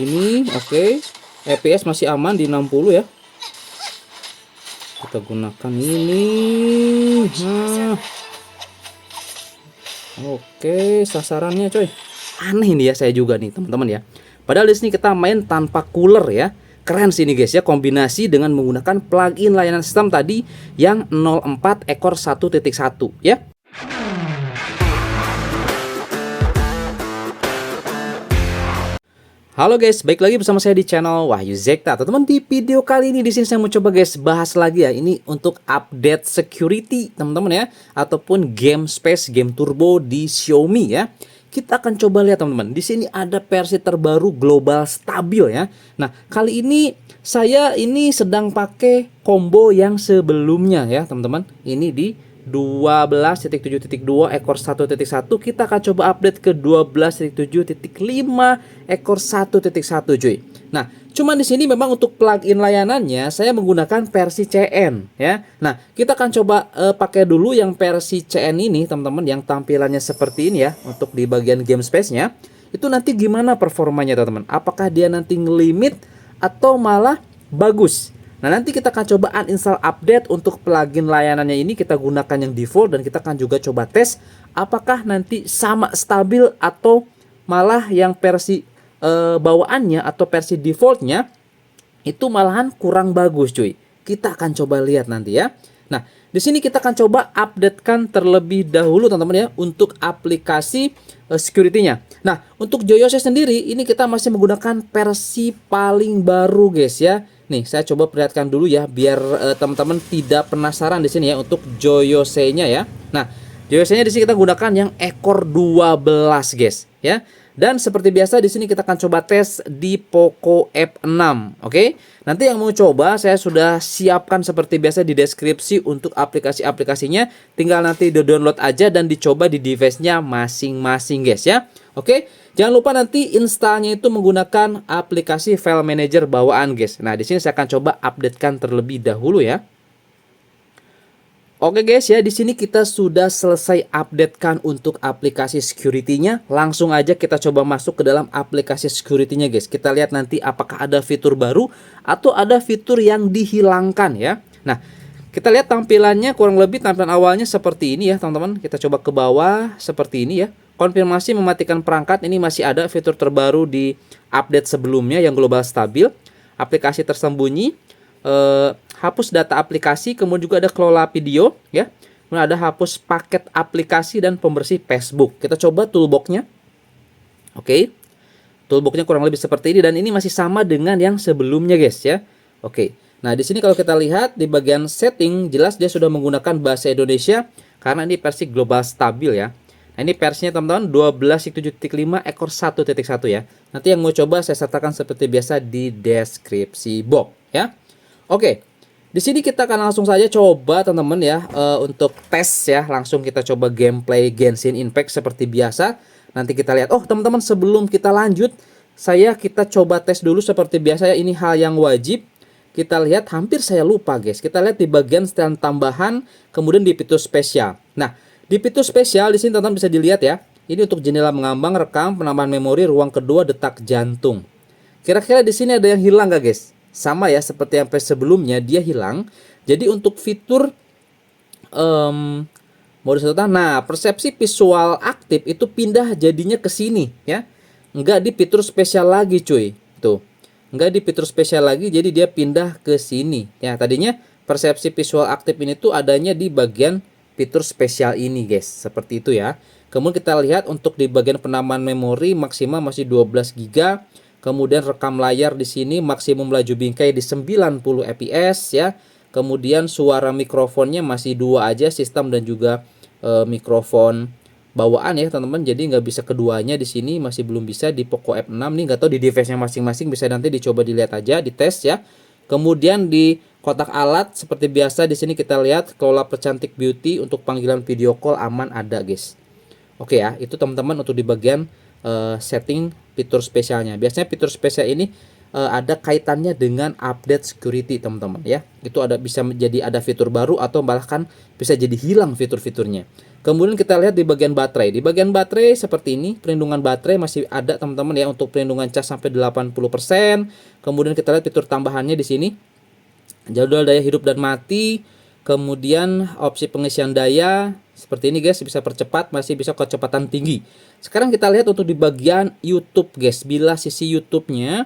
Ini oke. FPS masih aman di 60 ya. Kita gunakan ini. Nah, oke, sasarannya coy. Aneh nih ya, saya juga nih teman-teman ya. Padahal di sini kita main tanpa cooler ya. Keren sih ini guys ya, kombinasi dengan menggunakan plugin layanan sistem tadi yang 04 ekor 1.1 ya. Halo guys, baik lagi bersama saya di channel Wahyu Zekta. Teman-teman, di video kali ini di sini saya mau coba guys bahas lagi ya, ini untuk update security teman-teman ya, ataupun game space, game turbo di Xiaomi ya. Kita akan coba lihat teman-teman. Di sini ada versi terbaru global stabil ya. Nah, kali ini saya sedang pakai combo yang sebelumnya ya, teman-teman. Ini di 12.7.2 ekor 1.1, kita akan coba update ke 12.7.5 ekor 1.1 cuy. Nah, cuman di sini memang untuk plugin layanannya saya menggunakan versi CN ya. Nah, kita akan coba pakai dulu yang versi CN ini teman-teman, yang tampilannya seperti ini ya. Untuk di bagian game space-nya itu nanti gimana performanya teman-teman? Apakah dia nanti ngelimit atau malah bagus? Nah, nanti kita akan coba uninstall update untuk plugin layanannya ini, kita gunakan yang default, dan kita akan juga coba tes apakah nanti sama stabil atau malah yang versi bawaannya atau versi defaultnya itu malahan kurang bagus cuy. Kita akan coba lihat nanti ya. Nah, di sini kita akan coba updatekan terlebih dahulu teman-teman ya untuk aplikasi security-nya. Nah, untuk Joyose sendiri ini kita masih menggunakan versi paling baru guys ya. Nih, saya coba perlihatkan dulu ya biar teman-teman tidak penasaran di sini ya untuk Joyose-nya ya. Nah, Joyose-nya di sini kita gunakan yang ekor 12 guys ya. Dan seperti biasa di sini kita akan coba tes di Poco F6, oke? Nanti yang mau coba saya sudah siapkan seperti biasa di deskripsi untuk aplikasi-aplikasinya. Tinggal nanti di-download aja dan dicoba di device-nya masing-masing guys ya. Oke? Jangan lupa nanti installnya itu menggunakan aplikasi file manager bawaan guys. Nah, di sini saya akan coba updatekan terlebih dahulu ya. Oke guys ya, di sini kita sudah selesai updatekan untuk aplikasi security-nya. Langsung aja kita coba masuk ke dalam aplikasi security-nya guys. Kita lihat nanti apakah ada fitur baru atau ada fitur yang dihilangkan ya. Nah, kita lihat tampilannya kurang lebih tampilan awalnya seperti ini ya teman-teman. Kita coba ke bawah seperti ini ya. Konfirmasi mematikan perangkat, ini masih ada fitur terbaru di update sebelumnya yang global stabil. Aplikasi tersembunyi, hapus data aplikasi, kemudian juga ada kelola video ya. Kemudian ada hapus paket aplikasi dan pembersih Facebook. Kita coba toolbox-nya. Oke. Toolbox-nya kurang lebih seperti ini dan ini masih sama dengan yang sebelumnya guys ya. Oke. Nah, di sini kalau kita lihat di bagian setting jelas dia sudah menggunakan bahasa Indonesia karena ini versi global stabil ya. Nah, ini versinya teman-teman 12.7.5 ekor 1.1 ya. Nanti yang mau coba saya sertakan seperti biasa di deskripsi box ya. Oke. Di sini kita akan langsung saja coba teman-teman ya untuk tes ya. Langsung kita coba gameplay Genshin Impact seperti biasa. Nanti kita lihat. Oh, teman-teman, sebelum kita lanjut, kita coba tes dulu seperti biasa ya. Ini hal yang wajib. Kita lihat, hampir saya lupa guys. Kita lihat di bagian setelan tambahan, kemudian di fitur spesial. Nah, di fitur spesial di sini teman-teman bisa dilihat ya. Ini untuk jendela mengambang, rekam, penambahan memori, ruang kedua, detak jantung. Kira-kira di sini ada yang hilang gak guys? Sama ya seperti yang sebelumnya, dia hilang. Jadi untuk fitur mode satu, nah persepsi visual aktif itu pindah jadinya ke sini ya. Enggak di fitur spesial lagi cuy. Tuh. Enggak di fitur spesial lagi, jadi dia pindah ke sini. Ya, tadinya persepsi visual aktif ini tuh adanya di bagian fitur spesial ini guys, seperti itu ya. Kemudian kita lihat untuk di bagian penambahan memori maksimal masih 12 GB. Kemudian rekam layar di sini maksimum laju bingkai di 90 fps ya. Kemudian suara mikrofonnya masih dua aja, sistem dan juga mikrofon bawaan ya teman-teman. Jadi nggak bisa keduanya di sini, masih belum bisa di Poco F6 nih, nggak tahu di device-nya masing-masing, bisa nanti dicoba dilihat aja, dites ya. Kemudian di kotak alat seperti biasa di sini kita lihat kelola percantik beauty untuk panggilan video call aman ada guys. Oke ya, itu teman-teman untuk di bagian setting fitur spesialnya. Biasanya fitur spesial ini ada kaitannya dengan update security teman-teman ya. Itu ada bisa menjadi ada fitur baru atau bahkan bisa jadi hilang fitur-fiturnya. Kemudian kita lihat di bagian baterai. Di bagian baterai seperti ini, perlindungan baterai masih ada teman-teman ya, untuk perlindungan cas sampai 80%. Kemudian kita lihat fitur tambahannya di sini. Jadwal daya hidup dan mati. Kemudian opsi pengisian daya seperti ini guys, bisa percepat, masih bisa kecepatan tinggi. Sekarang kita lihat untuk di bagian YouTube guys. Bila sisi YouTube-nya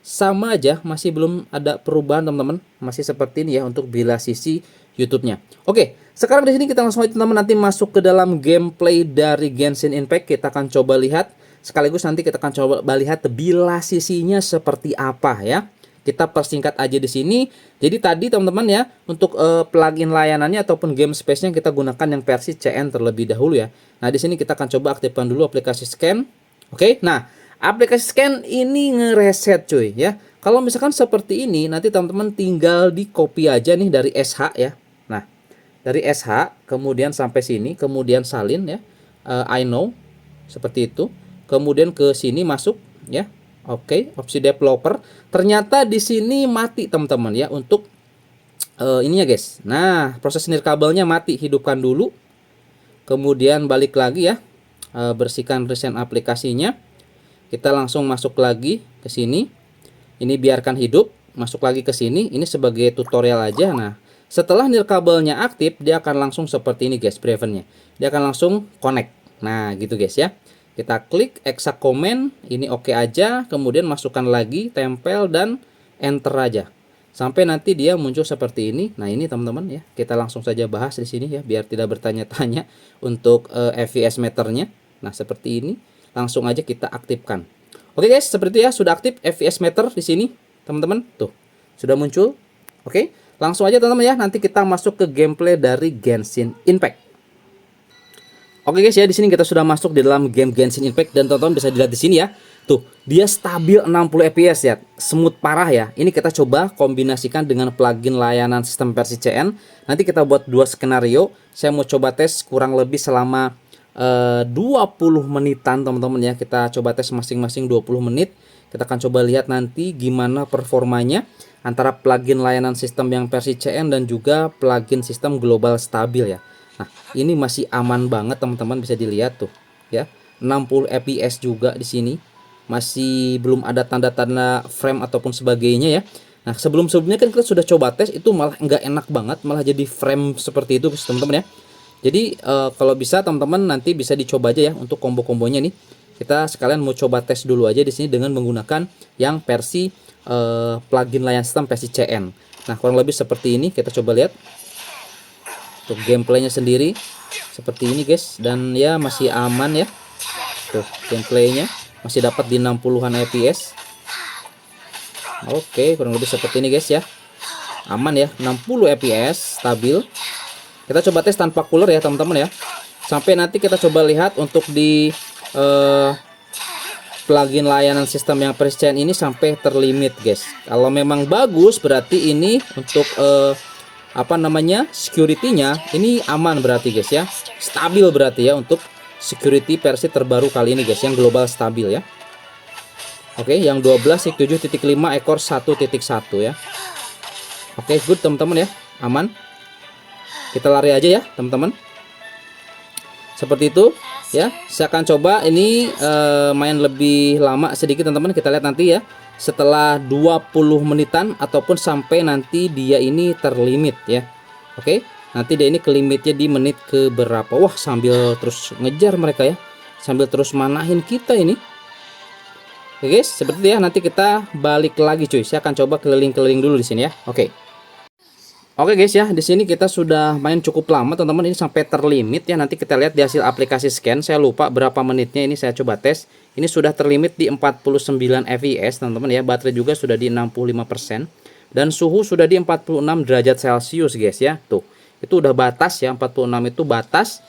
sama aja, masih belum ada perubahan teman-teman, masih seperti ini ya untuk bila sisi YouTube-nya. Oke, sekarang di sini kita langsung aja teman-teman nanti masuk ke dalam gameplay dari Genshin Impact. Kita akan coba lihat, sekaligus nanti kita akan coba lihat bila sisinya seperti apa ya. Kita persingkat aja di sini. Jadi tadi teman-teman ya, untuk plugin layanannya ataupun game space-nya kita gunakan yang versi CN terlebih dahulu ya. Nah, di sini kita akan coba aktifkan dulu aplikasi scan. Oke. Nah, aplikasi scan ini ngereset cuy ya. Kalau misalkan seperti ini, nanti teman-teman tinggal di copy aja nih dari SH ya. Nah, dari SH kemudian sampai sini, kemudian salin ya. I know seperti itu. Kemudian ke sini masuk ya. Oke, opsi developer. Ternyata di sini mati teman-teman ya untuk ininya guys. Nah, proses nirkabelnya mati, hidupkan dulu. Kemudian balik lagi ya. Bersihkan recent aplikasinya. Kita langsung masuk lagi ke sini. Ini biarkan hidup, masuk lagi ke sini. Ini sebagai tutorial aja. Nah, setelah nirkabelnya aktif, dia akan langsung seperti ini guys, prevennya. Dia akan langsung connect. Nah, gitu guys ya. Kita klik exact command, ini oke aja, kemudian masukkan lagi, tempel dan enter aja. Sampai nanti dia muncul seperti ini. Nah, ini teman-teman ya. Kita langsung saja bahas di sini ya biar tidak bertanya-tanya untuk FPS meternya. Nah, seperti ini. Langsung aja kita aktifkan. Oke guys, seperti ya sudah aktif FPS meter di sini, teman-teman. Tuh, sudah muncul. Oke, langsung aja teman-teman ya. Nanti kita masuk ke gameplay dari Genshin Impact. Oke guys ya, di sini kita sudah masuk di dalam game Genshin Impact dan teman-teman bisa dilihat di sini ya. Tuh, dia stabil 60 fps ya. Smooth parah ya. Ini kita coba kombinasikan dengan plugin layanan sistem versi CN. Nanti kita buat dua skenario. Saya mau coba tes kurang lebih selama 20 menitan teman-teman ya. Kita coba tes masing-masing 20 menit. Kita akan coba lihat nanti gimana performanya antara plugin layanan sistem yang versi CN dan juga plugin sistem global stabil ya. Nah, ini masih aman banget teman-teman, bisa dilihat tuh ya. 60 fps juga di sini. Masih belum ada tanda-tanda frame ataupun sebagainya ya. Nah, sebelum-sebelumnya kan kita sudah coba tes, itu malah nggak enak banget, malah jadi frame seperti itu teman-teman ya. Jadi kalau bisa teman-teman nanti bisa dicoba aja ya untuk combo-kombonya nih. Kita sekalian mau coba tes dulu aja di sini dengan menggunakan yang versi plugin layanan sistem versi CN. Nah, kurang lebih seperti ini, kita coba lihat. Untuk gameplaynya sendiri seperti ini guys, dan ya masih aman ya. Tuh, gameplaynya masih dapat di 60-an fps. Oke, kurang lebih seperti ini guys ya. Aman ya, 60 fps stabil. Kita coba tes tanpa cooler ya teman-teman ya. Sampai nanti kita coba lihat untuk di plugin layanan sistem yang presiden ini sampai terlimit guys. Kalau memang bagus berarti ini untuk apa namanya, security-nya ini aman berarti guys ya. Stabil berarti ya untuk security versi terbaru kali ini guys, yang global stabil ya. Oke, yang 12.7.5 ekor 1.1 ya. Oke, good teman-teman ya, aman. Kita lari aja ya teman-teman. Seperti itu ya. Saya akan coba ini main lebih lama sedikit teman-teman. Kita lihat nanti ya setelah 20 menitan ataupun sampai nanti dia ini terlimit ya. Oke, nanti dia ini ke limitnya di menit ke berapa. Wah, sambil terus ngejar mereka ya, sambil terus manahin kita ini. Oke guys, seperti itu ya. Nanti kita balik lagi cuy. Saya akan coba keliling-keliling dulu di sini ya. Oke. Oke guys ya, di sini kita sudah main cukup lama teman-teman, ini sampai terlimit ya. Nanti kita lihat di hasil aplikasi scan, saya lupa berapa menitnya, ini saya coba tes. Ini sudah terlimit di 49 fps teman-teman ya. Baterai juga sudah di 65%. Dan suhu sudah di 46 derajat Celcius guys ya. Tuh, itu udah batas ya, 46 itu batas.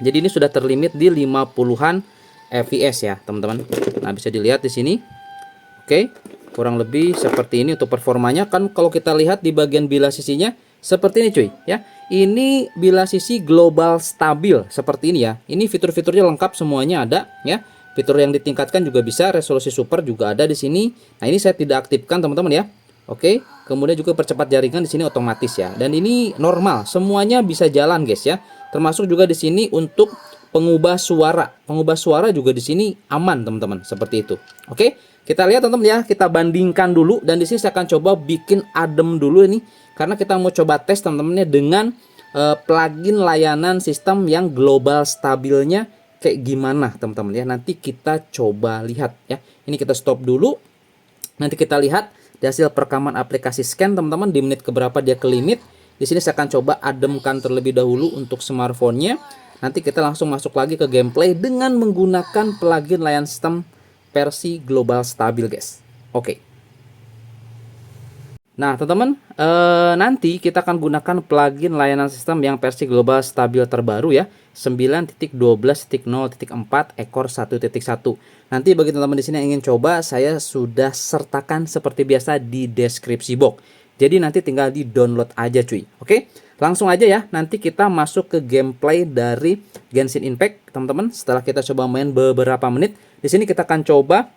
Jadi ini sudah terlimit di 50-an fps ya teman-teman. Nah, bisa dilihat di sini. Oke. Kurang lebih seperti ini untuk performanya. Kan kalau kita lihat di bagian bila sisinya seperti ini cuy ya. Ini bila sisi global stabil seperti ini ya. Ini fitur-fiturnya lengkap semuanya ada ya. Fitur yang ditingkatkan juga bisa, resolusi super juga ada di sini. Nah, ini saya tidak aktifkan teman-teman ya. Oke, kemudian juga percepat jaringan di sini otomatis ya. Dan ini normal, semuanya bisa jalan guys ya. Termasuk juga di sini untuk pengubah suara. Pengubah suara juga di sini aman teman-teman, seperti itu. Oke, kita lihat teman-teman ya, kita bandingkan dulu. Dan di sini saya akan coba bikin adem dulu ini, karena kita mau coba tes teman-temannya dengan plugin layanan sistem yang global stabilnya kayak gimana teman-teman ya. Nanti kita coba lihat ya. Ini kita stop dulu. Nanti kita lihat di hasil perekaman aplikasi scan teman-teman, di menit keberapa dia ke limit. Di sini saya akan coba ademkan terlebih dahulu untuk smartphone-nya. Nanti kita langsung masuk lagi ke gameplay dengan menggunakan plugin layanan sistem versi global stabil guys. Oke. Nah teman-teman, nanti kita akan gunakan plugin layanan sistem yang versi global stabil terbaru ya, 9.12.0.4 ekor 1.1. Nanti bagi teman-teman di sini yang ingin coba, saya sudah sertakan seperti biasa di deskripsi box. Jadi nanti tinggal di download aja cuy. Oke, langsung aja ya. Nanti kita masuk ke gameplay dari Genshin Impact teman-teman. Setelah kita coba main beberapa menit, di sini kita akan coba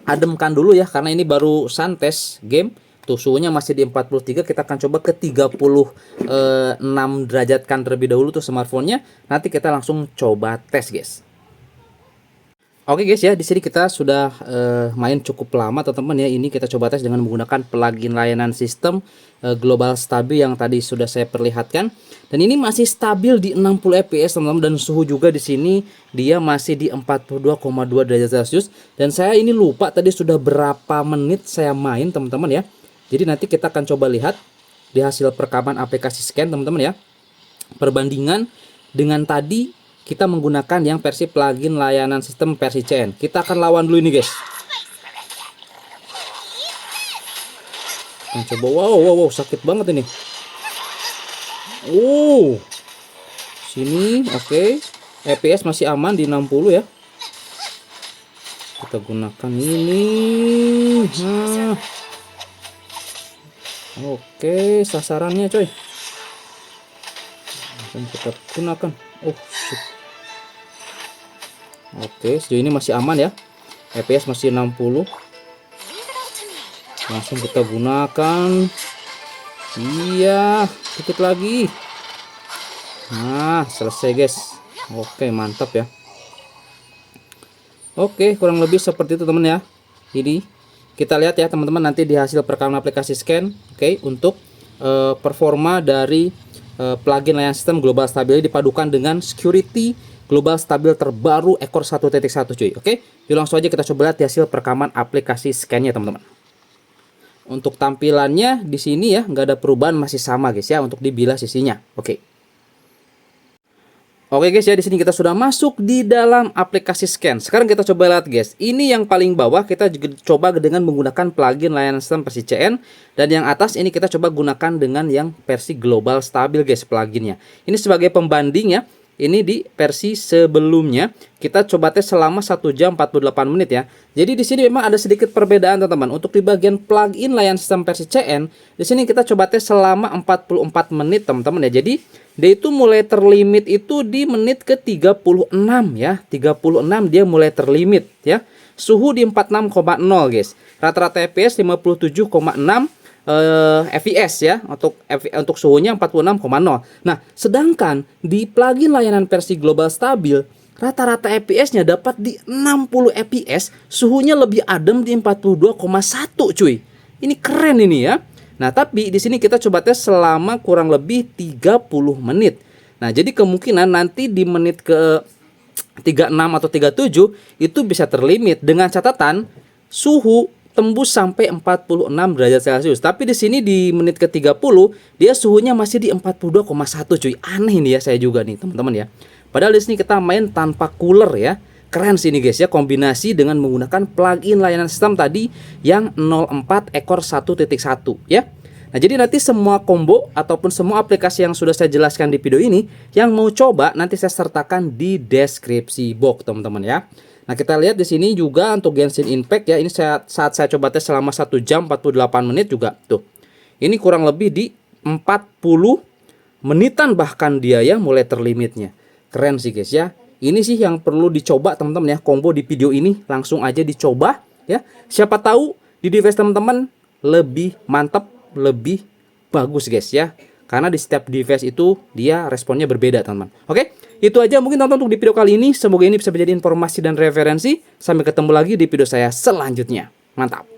ademkan dulu ya, karena ini baru tes game. Tuh suhunya masih di 43, kita akan coba ke 36 derajatkan terlebih dahulu tuh smartphone-nya. Nanti kita langsung coba tes guys. Oke guys ya, di sini kita sudah main cukup lama teman-teman ya. Ini kita coba tes dengan menggunakan plugin layanan sistem global stabil yang tadi sudah saya perlihatkan. Dan ini masih stabil di 60 fps teman-teman, dan suhu juga di sini dia masih di 42,2 derajat Celcius. Dan saya ini lupa tadi sudah berapa menit saya main teman-teman ya. Jadi nanti kita akan coba lihat di hasil perekaman aplikasi scan teman-teman ya. Perbandingan dengan tadi kita menggunakan yang versi plugin layanan sistem versi CN. Kita akan lawan dulu ini guys. Kita coba, wow, sakit banget ini. Sini, oke. FPS masih aman di 60 ya. Kita gunakan ini. Oke, sasarannya coy. Langsung kita gunakan. Shit. Oke, sejauh ini masih aman ya. FPS masih 60. Langsung kita gunakan. Iya, dikit lagi. Nah, selesai guys. Oke, mantap ya. Oke, kurang lebih seperti itu teman ya. Ini kita lihat ya teman-teman nanti di hasil perekaman aplikasi scan. Oke, untuk performa dari plugin layanan sistem global stabil dipadukan dengan security global stabil terbaru ekor 1.1 cuy. Oke, yuk langsung aja kita coba lihat di hasil perekaman aplikasi scan-nya teman-teman. Untuk tampilannya di sini ya nggak ada perubahan, masih sama guys ya untuk di bilah sisinya. Oke guys ya, di sini kita sudah masuk di dalam aplikasi scan. Sekarang kita coba lihat guys. Ini yang paling bawah kita juga coba dengan menggunakan plugin layanan sistem versi CN, dan yang atas ini kita coba gunakan dengan yang versi global stabil guys pluginnya. Ini sebagai pembanding ya. Ini di versi sebelumnya kita coba tes selama 1 jam 48 menit ya. Jadi di sini memang ada sedikit perbedaan teman-teman. Untuk di bagian plugin layanan sistem versi CN, di sini kita coba tes selama 44 menit teman-teman ya. Jadi dia itu mulai terlimit itu di menit ke 36 ya. 36 dia mulai terlimit ya. Suhu di 46,0 guys. Rata-rata FPS 57,6 fps ya, untuk suhunya 46,0. Nah, sedangkan di plugin layanan versi global stabil rata-rata FPS-nya dapat di 60 fps, suhunya lebih adem di 42,1 cuy. Ini keren ini ya. Nah, tapi di sini kita coba tes selama kurang lebih 30 menit. Nah, jadi kemungkinan nanti di menit ke 36 atau 37 itu bisa terlimit dengan catatan suhu tembus sampai 46 derajat Celcius. Tapi di sini di menit ke 30 dia suhunya masih di 42,1 cuy. Aneh nih ya, saya juga nih teman-teman ya. Padahal di sini kita main tanpa cooler ya. Keren sih ini guys ya, kombinasi dengan menggunakan plugin layanan sistem tadi yang 04 ekor 1.1 ya. Nah, jadi nanti semua combo ataupun semua aplikasi yang sudah saya jelaskan di video ini, yang mau coba nanti saya sertakan di deskripsi box teman-teman ya. Nah, kita lihat di sini juga untuk Genshin Impact ya. Ini saat saya coba tes selama 1 jam 48 menit juga tuh. Ini kurang lebih di 40 menitan bahkan dia ya mulai terlimitnya. Keren sih guys ya. Ini sih yang perlu dicoba teman-teman ya, combo di video ini langsung aja dicoba ya. Siapa tahu di device teman-teman lebih mantap, lebih bagus guys ya. Karena di setiap device itu dia responnya berbeda teman-teman. Oke, itu aja mungkin teman-teman untuk di video kali ini. Semoga ini bisa menjadi informasi dan referensi. Sampai ketemu lagi di video saya selanjutnya. Mantap.